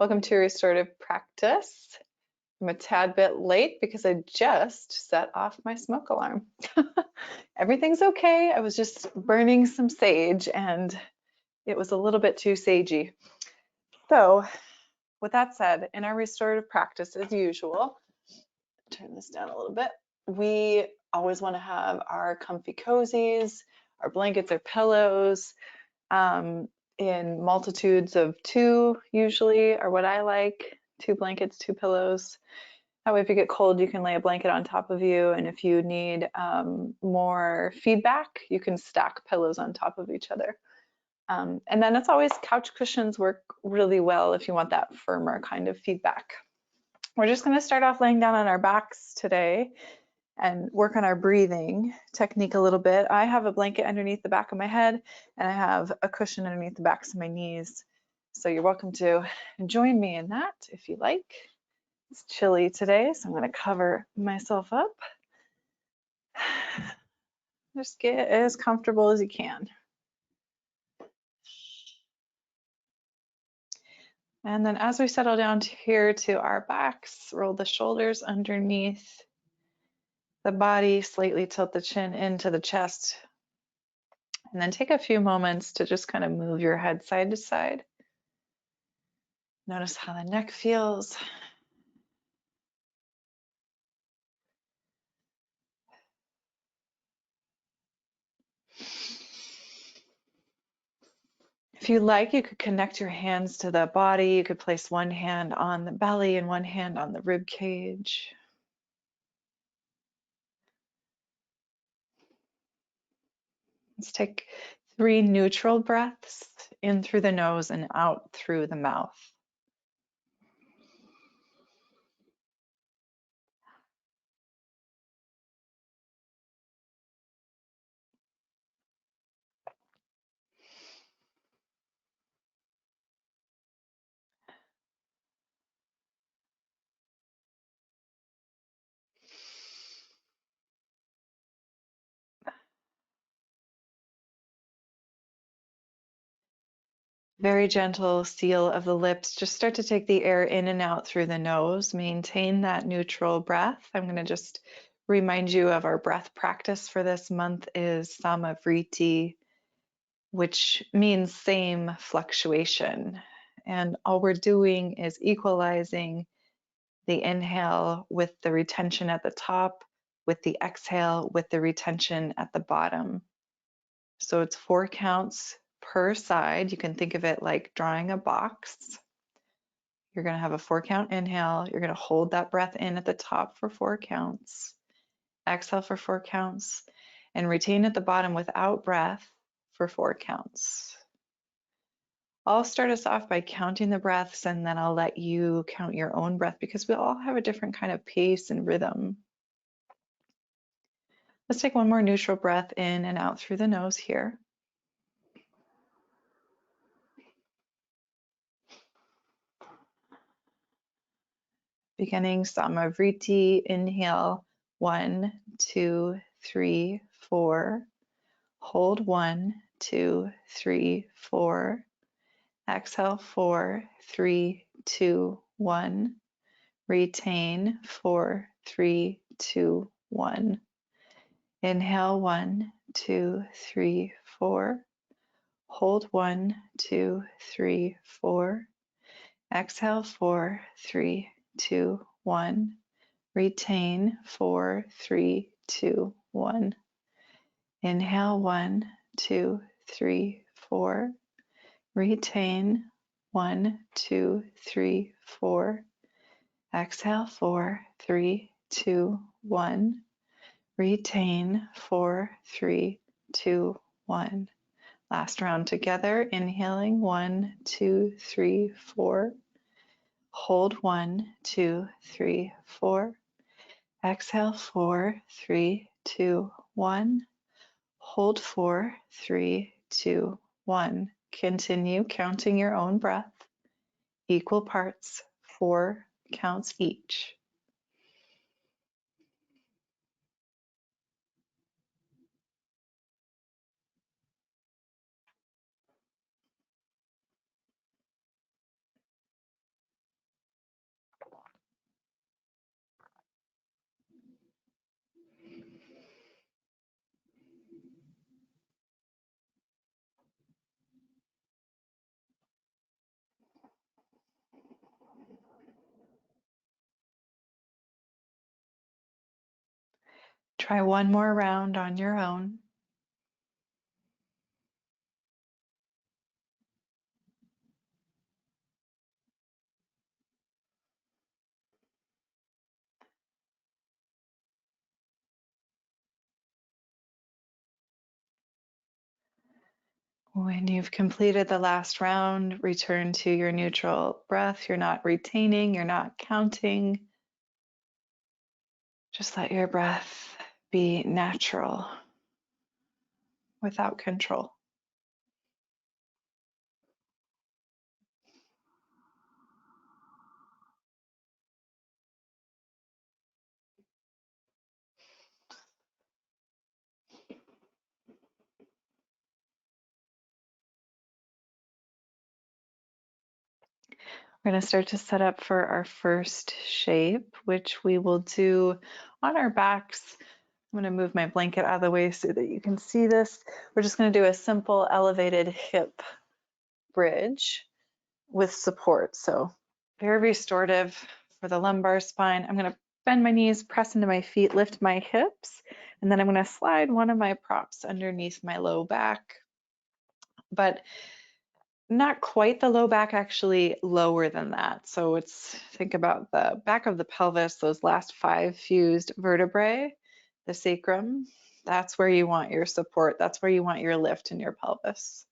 Welcome to Restorative Practice. I'm a tad bit late because I just set off my smoke alarm. Everything's okay. I was just burning some sage and it was a little bit too sagey. So with that said, in our restorative practice, as usual, turn this down a little bit, we always want to have our comfy cozies, our blankets or pillows, in multitudes of 2 usually are what I like. 2 blankets, 2 pillows. That way if you get cold, you can lay a blanket on top of you. And if you need more feedback, you can stack pillows on top of each other. And then it's always couch cushions work really well if you want that firmer kind of feedback. We're just going to start off laying down on our backs today and work on our breathing technique a little bit. I have a blanket underneath the back of my head and I have a cushion underneath the backs of my knees. So you're welcome to join me in that if you like. It's chilly today, so I'm going to cover myself up. Just get as comfortable as you can. And then as we settle down here to our backs, roll the shoulders underneath the body, slightly tilt the chin into the chest, and then take a few moments to just kind of move your head side to side. Notice how the neck feels. If you like, you could connect your hands to the body. You could place one hand on the belly and one hand on the rib cage. Let's take 3 neutral breaths in through the nose and out through the mouth. Very gentle seal of the lips. Just start to take the air in and out through the nose. Maintain that neutral breath. I'm going to just remind you of our breath practice for this month is Samavriti, which means same fluctuation. And all we're doing is equalizing the inhale with the retention at the top, with the exhale with the retention at the bottom. So it's 4 counts per side. You can think of it like drawing a box. You're going to have a 4 count inhale. You're going to hold that breath in at the top for 4 counts. Exhale for 4 counts and retain at the bottom without breath for 4 counts. I'll start us off by counting the breaths and then I'll let you count your own breath because we all have a different kind of pace and rhythm. Let's take one more neutral breath in and out through the nose here. Beginning Samavriti, inhale 1, 2, 3, 4. Hold 1, 2, 3, 4. Exhale 4, 3, 2, 1. Retain 4, 3, 2, 1. Inhale 1, 2, 3, 4. Hold 1, 2, 3, 4. Exhale 4, 3, 2, 1. Retain 4, 3, 2, 1. Inhale 1, 2, 3, 4. Retain 1, 2, 3, 4. Exhale 4, 3, 2, 1. Retain 4, 3, 2, 1. Last round together, inhaling 1, 2, 3, 4. Hold 1, 2, 3, 4. Exhale 4, 3, 2, 1. Hold 4, 3, 2, 1. Continue counting your own breath. Equal parts, 4 counts each. Try one more round on your own. When you've completed the last round, return to your neutral breath. You're not retaining, you're not counting. Just let your breath be natural without control. We're going to start to set up for our first shape, which we will do on our backs. I'm going to move my blanket out of the way so that you can see this. We're just going to do a simple elevated hip bridge with support. So very restorative for the lumbar spine. I'm going to bend my knees, press into my feet, lift my hips, and then I'm going to slide one of my props underneath my low back, but not quite the low back, actually lower than that. So think about the back of the pelvis, those last 5 fused vertebrae, the sacrum. That's where you want your support. That's where you want your lift in your pelvis.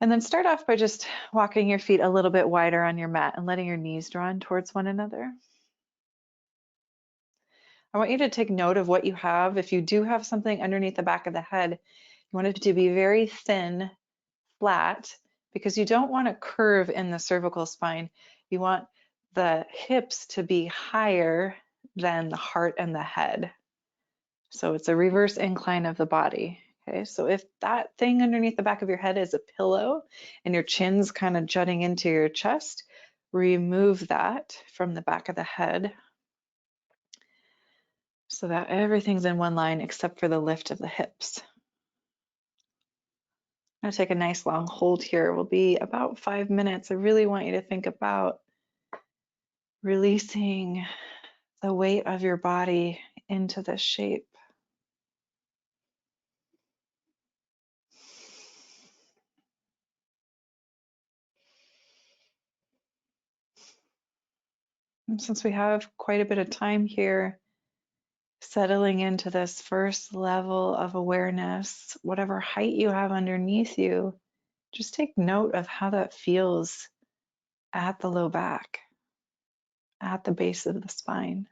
And then start off by just walking your feet a little bit wider on your mat and letting your knees draw in towards one another. I want you to take note of what you have. If you do have something underneath the back of the head, you want it to be very thin, flat, because you don't want a curve in the cervical spine. You want the hips to be higher than the heart and the head. So it's a reverse incline of the body. Okay, so if that thing underneath the back of your head is a pillow and your chin's kind of jutting into your chest, remove that from the back of the head so that everything's in one line except for the lift of the hips. I'm going to take a nice long hold here. We'll be about 5 minutes. I really want you to think about releasing the weight of your body into this shape. And since we have quite a bit of time here, settling into this first level of awareness, whatever height you have underneath you, just take note of how that feels at the low back, at the base of the spine.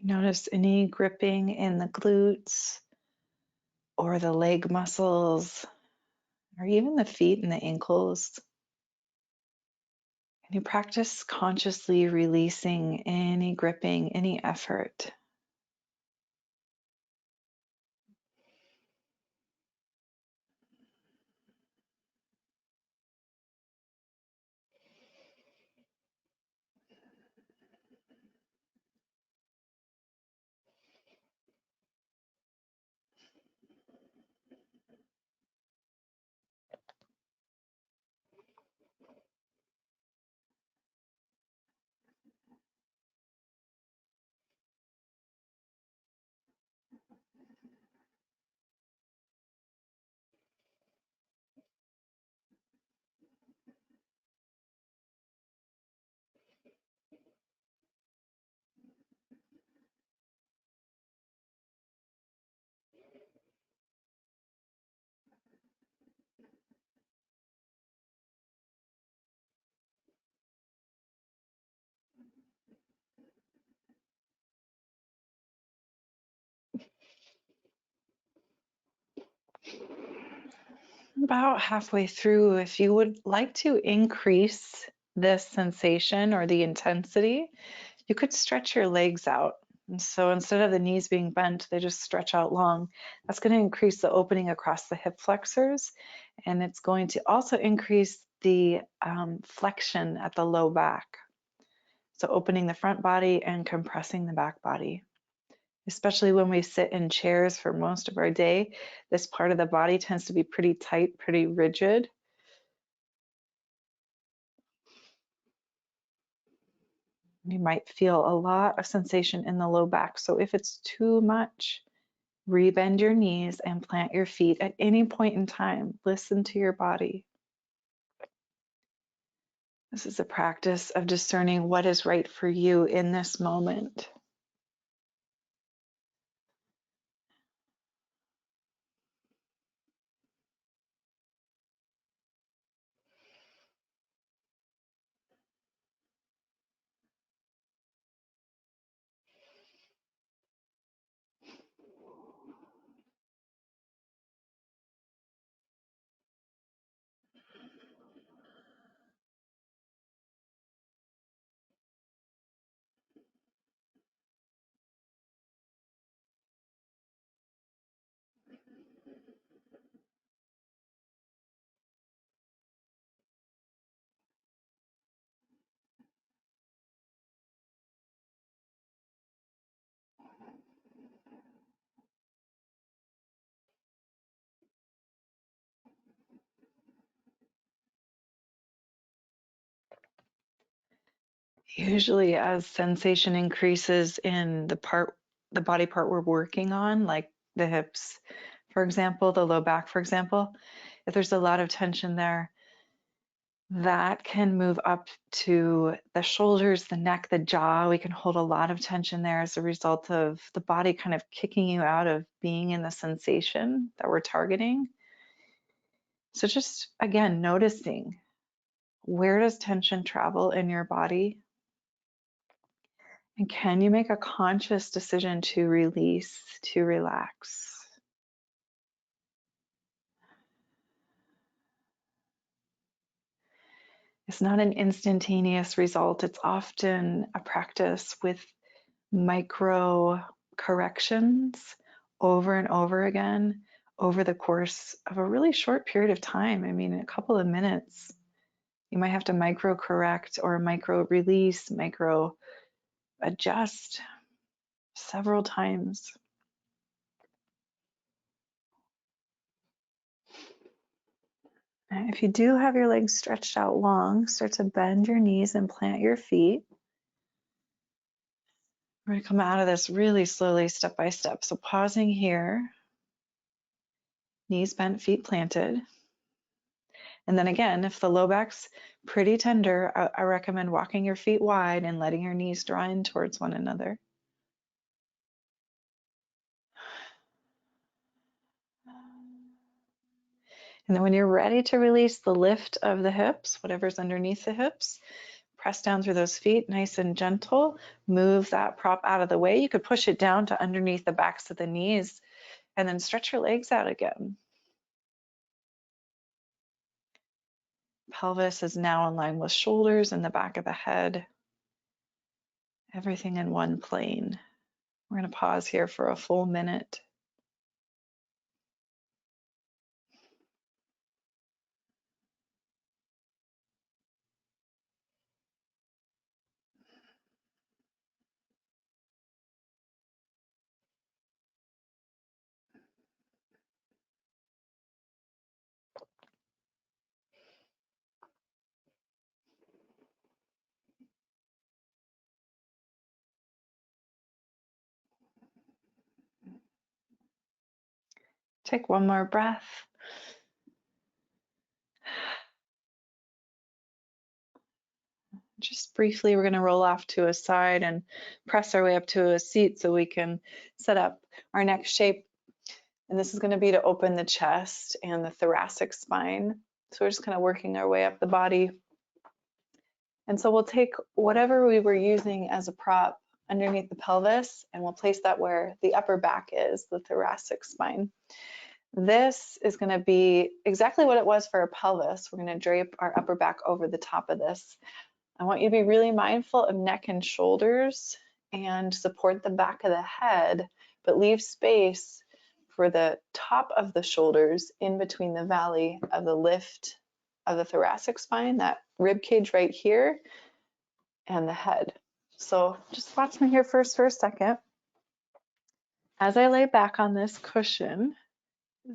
Notice any gripping in the glutes or the leg muscles or even the feet and the ankles. And you practice consciously releasing any gripping, any effort. About halfway through, if you would like to increase this sensation or the intensity, you could stretch your legs out. And so instead of the knees being bent, they just stretch out long. That's going to increase the opening across the hip flexors, and it's going to also increase the flexion at the low back. So opening the front body and compressing the back body. Especially when we sit in chairs for most of our day, this part of the body tends to be pretty tight, pretty rigid. You might feel a lot of sensation in the low back. So if it's too much, rebend your knees and plant your feet at any point in time. Listen to your body. This is a practice of discerning what is right for you in this moment. Usually as sensation increases in the body part we're working on, like the hips, for example, the low back, for example, if there's a lot of tension there, that can move up to the shoulders, the neck, the jaw. We can hold a lot of tension there as a result of the body kind of kicking you out of being in the sensation that we're targeting. So just again, noticing, where does tension travel in your body? And can you make a conscious decision to release, to relax? It's not an instantaneous result. It's often a practice with micro corrections over and over again over the course of a really short period of time. I mean, a couple of minutes. You might have to micro correct or micro release, micro adjust several times. If you do have your legs stretched out long, start to bend your knees and plant your feet. We're going to come out of this really slowly, step by step. So pausing here, knees bent, feet planted. And then again, if the low back's pretty tender, I recommend walking your feet wide and letting your knees draw in towards one another. And then when you're ready to release the lift of the hips, whatever's underneath the hips, press down through those feet, nice and gentle. Move that prop out of the way. You could push it down to underneath the backs of the knees and then stretch your legs out again. Pelvis is now in line with shoulders and the back of the head. Everything in one plane. We're going to pause here for a full minute. Take one more breath. Just briefly, we're going to roll off to a side and press our way up to a seat so we can set up our next shape. And this is going to be to open the chest and the thoracic spine. So we're just kind of working our way up the body. And so we'll take whatever we were using as a prop underneath the pelvis, and we'll place that where the upper back is, the thoracic spine. This is going to be exactly what it was for our pelvis. We're going to drape our upper back over the top of this. I want you to be really mindful of neck and shoulders and support the back of the head, but leave space for the top of the shoulders in between the valley of the lift of the thoracic spine, that rib cage right here, and the head. So just watch me here first for a second. As I lay back on this cushion,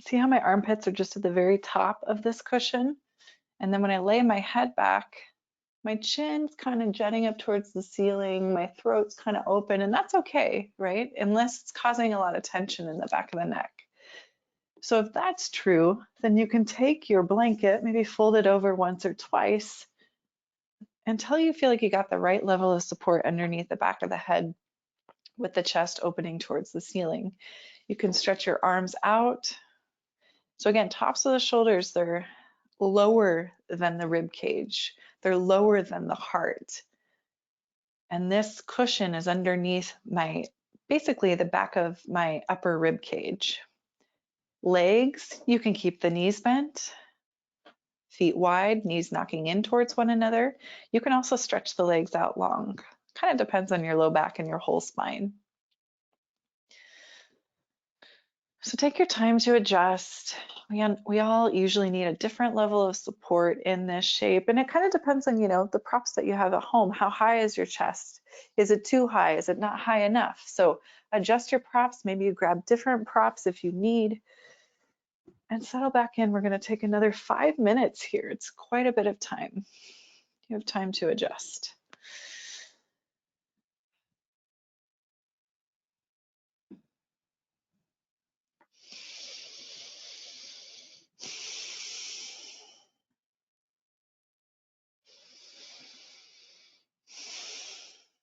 see how my armpits are just at the very top of this cushion? And then when I lay my head back, my chin's kind of jutting up towards the ceiling, my throat's kind of open, and that's okay, right? Unless it's causing a lot of tension in the back of the neck. So if that's true, then you can take your blanket, maybe fold it over once or twice until you feel like you got the right level of support underneath the back of the head with the chest opening towards the ceiling. You can stretch your arms out. So again, tops of the shoulders, they're lower than the rib cage. They're lower than the heart. And this cushion is underneath basically the back of my upper rib cage. Legs, you can keep the knees bent, feet wide, knees knocking in towards one another. You can also stretch the legs out long. Kind of depends on your low back and your whole spine. So take your time to adjust. We all usually need a different level of support in this shape, and it kind of depends on, the props that you have at home. How high is your chest? Is it too high? Is it not high enough? So adjust your props. Maybe you grab different props if you need, and settle back in. We're going to take another 5 minutes here. It's quite a bit of time. You have time to adjust.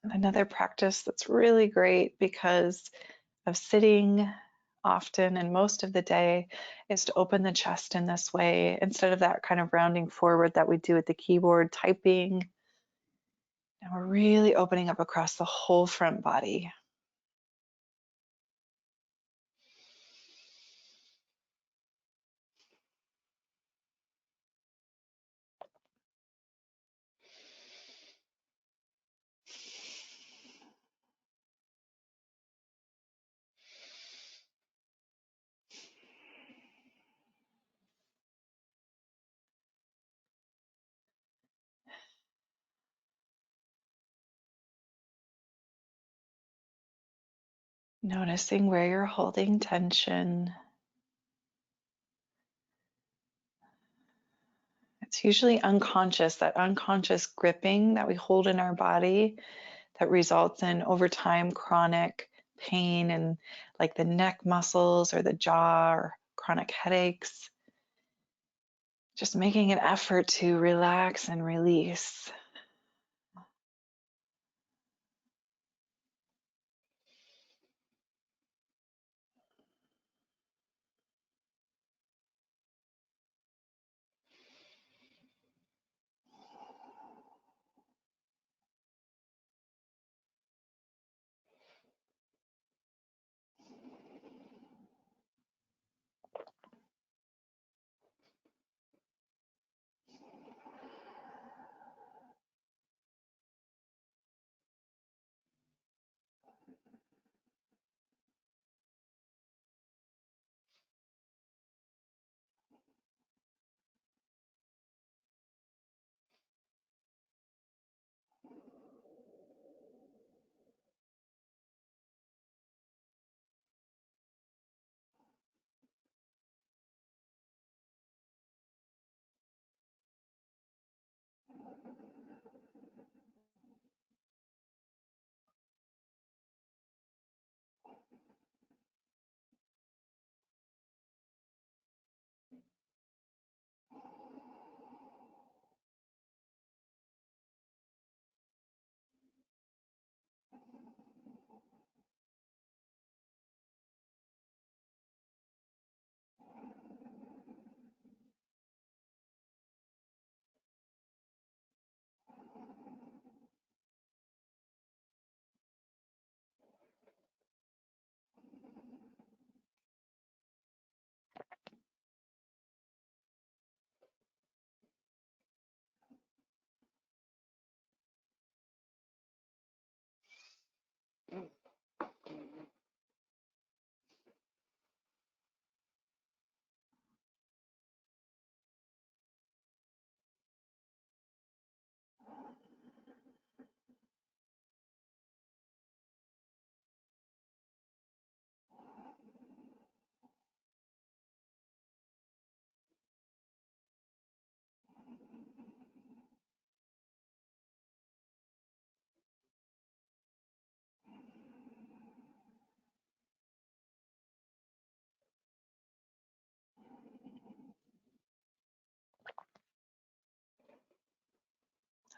Another practice that's really great because of sitting often and most of the day is to open the chest in this way instead of that kind of rounding forward that we do at the keyboard typing. And we're really opening up across the whole front body. Noticing where you're holding tension. It's usually unconscious, that unconscious gripping that we hold in our body that results in, over time, chronic pain and like the neck muscles or the jaw, or chronic headaches. Just making an effort to relax and release.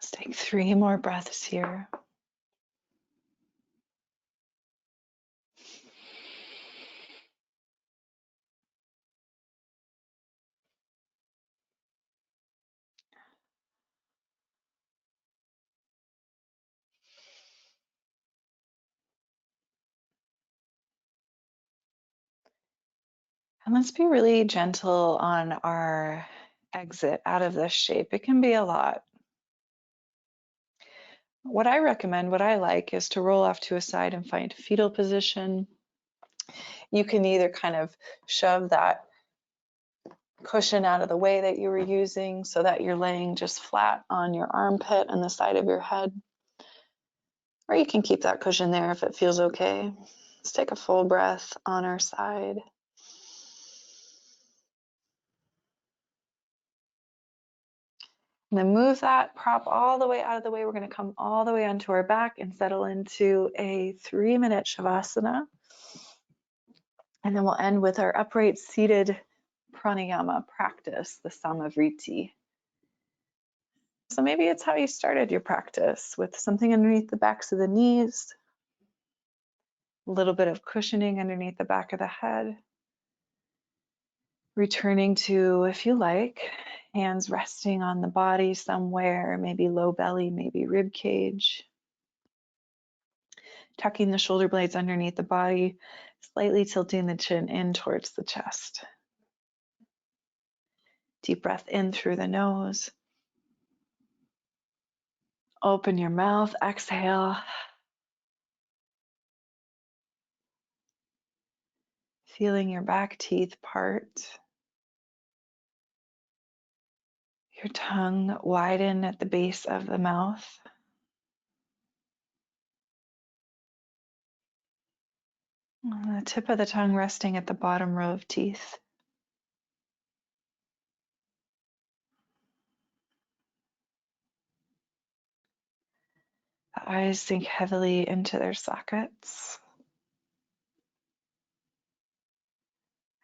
Let's take 3 more breaths here. And let's be really gentle on our exit out of this shape. It can be a lot. What I recommend, what I like, is to roll off to a side and find fetal position. You can either kind of shove that cushion out of the way that you were using so that you're laying just flat on your armpit and the side of your head. Or you can keep that cushion there if it feels okay. Let's take a full breath on our side. And then move that prop all the way out of the way. We're going to come all the way onto our back and settle into a 3-minute Savasana. And then we'll end with our upright seated pranayama practice, the Samavriti. So maybe it's how you started your practice, with something underneath the backs of the knees, a little bit of cushioning underneath the back of the head. Returning to, if you like, hands resting on the body somewhere, maybe low belly, maybe rib cage. Tucking the shoulder blades underneath the body, slightly tilting the chin in towards the chest. Deep breath in through the nose. Open your mouth, exhale. Feeling your back teeth part. Your tongue widen at the base of the mouth. The tip of the tongue resting at the bottom row of teeth. The eyes sink heavily into their sockets.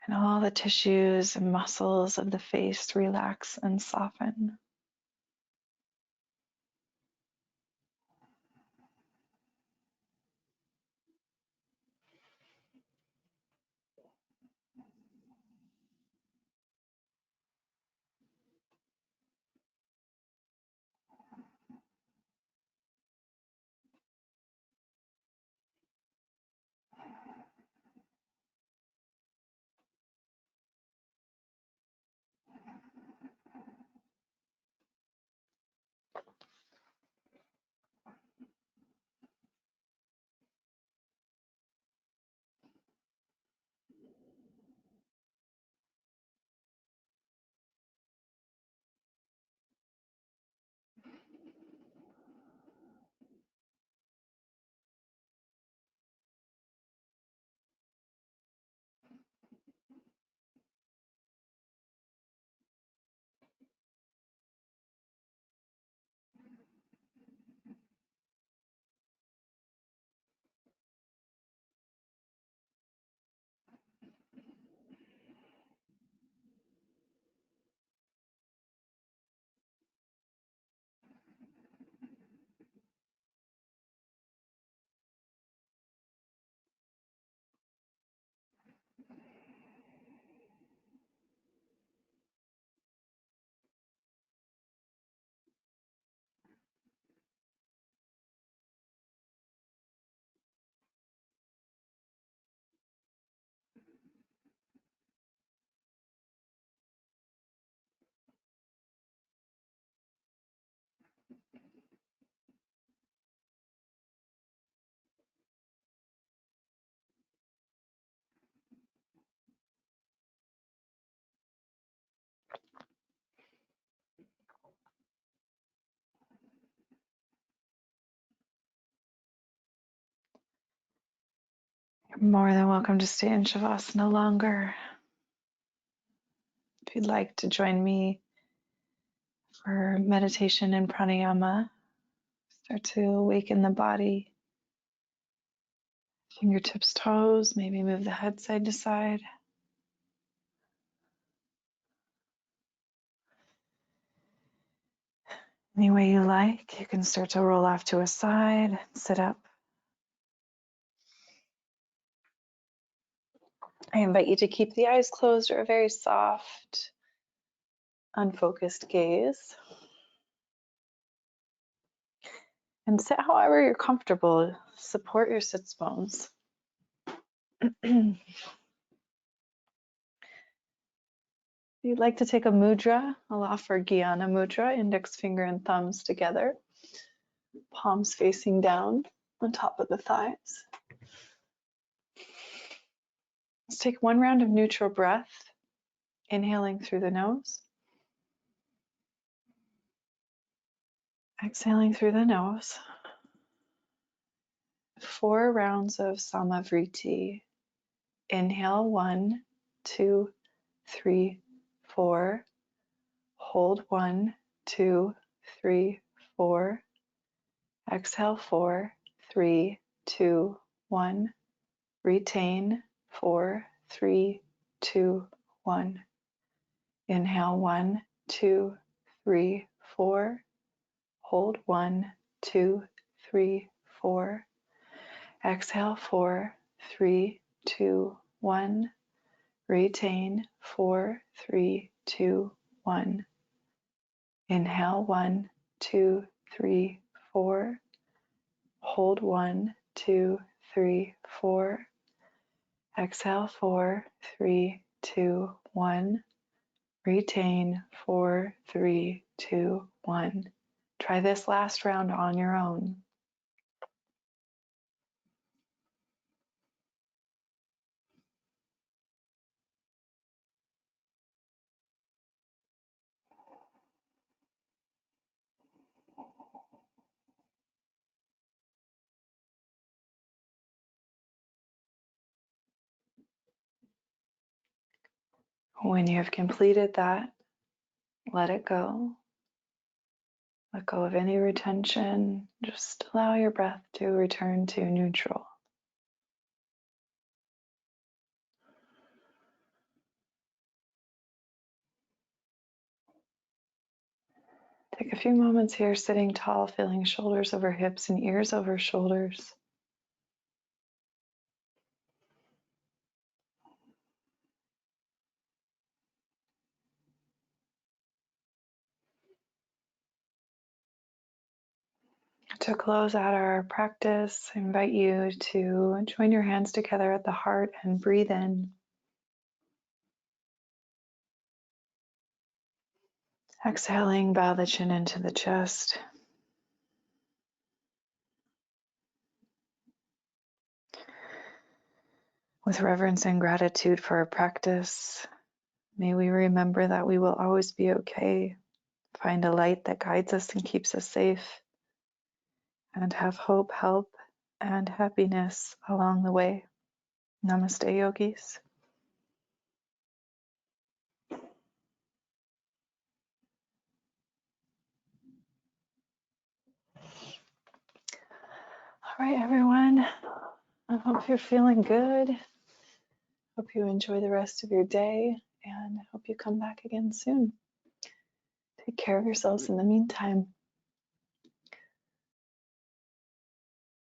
And all the tissues and muscles of the face relax and soften. You're more than welcome to stay in Shavasana longer. If you'd like to join me for meditation and pranayama, start to awaken the body. Fingertips, toes, maybe move the head side to side. Any way you like. You can start to roll off to a side, sit up. I invite you to keep the eyes closed or a very soft, unfocused gaze. And sit however you're comfortable. Support your sits bones. If you'd like to take a mudra, I'll offer Jnana mudra, index finger and thumbs together, palms facing down on top of the thighs. Let's take one round of neutral breath, inhaling through the nose, exhaling through the nose. 4 rounds of Samavriti. Inhale 1, 2, 3, 4. Hold 1, 2, 3, 4. Exhale 4, 3, 2, 1. Retain 4, 3, 2, 1. Inhale 1, 2, 3, 4. Hold 1, 2, 3, 4. Exhale 4, 3, 2, 1. Retain 4, 3, 2, 1. Inhale 1, 2, 3, 4. Hold 1, 2, 3, 4. Exhale 4, 3, 2, 1. Retain 4, 3, 2, 1. Try this last round on your own. When you have completed that, let it go. Let go of any retention. Just allow your breath to return to neutral. Take a few moments here sitting tall, feeling shoulders over hips and ears over shoulders. To close out our practice, I invite you to join your hands together at the heart and breathe in. Exhaling, bow the chin into the chest. With reverence and gratitude for our practice, may we remember that we will always be okay. Find a light that guides us and keeps us safe, and have hope, help, and happiness along the way. Namaste, yogis. All right, everyone. I hope you're feeling good. Hope you enjoy the rest of your day, and hope you come back again soon. Take care of yourselves in the meantime.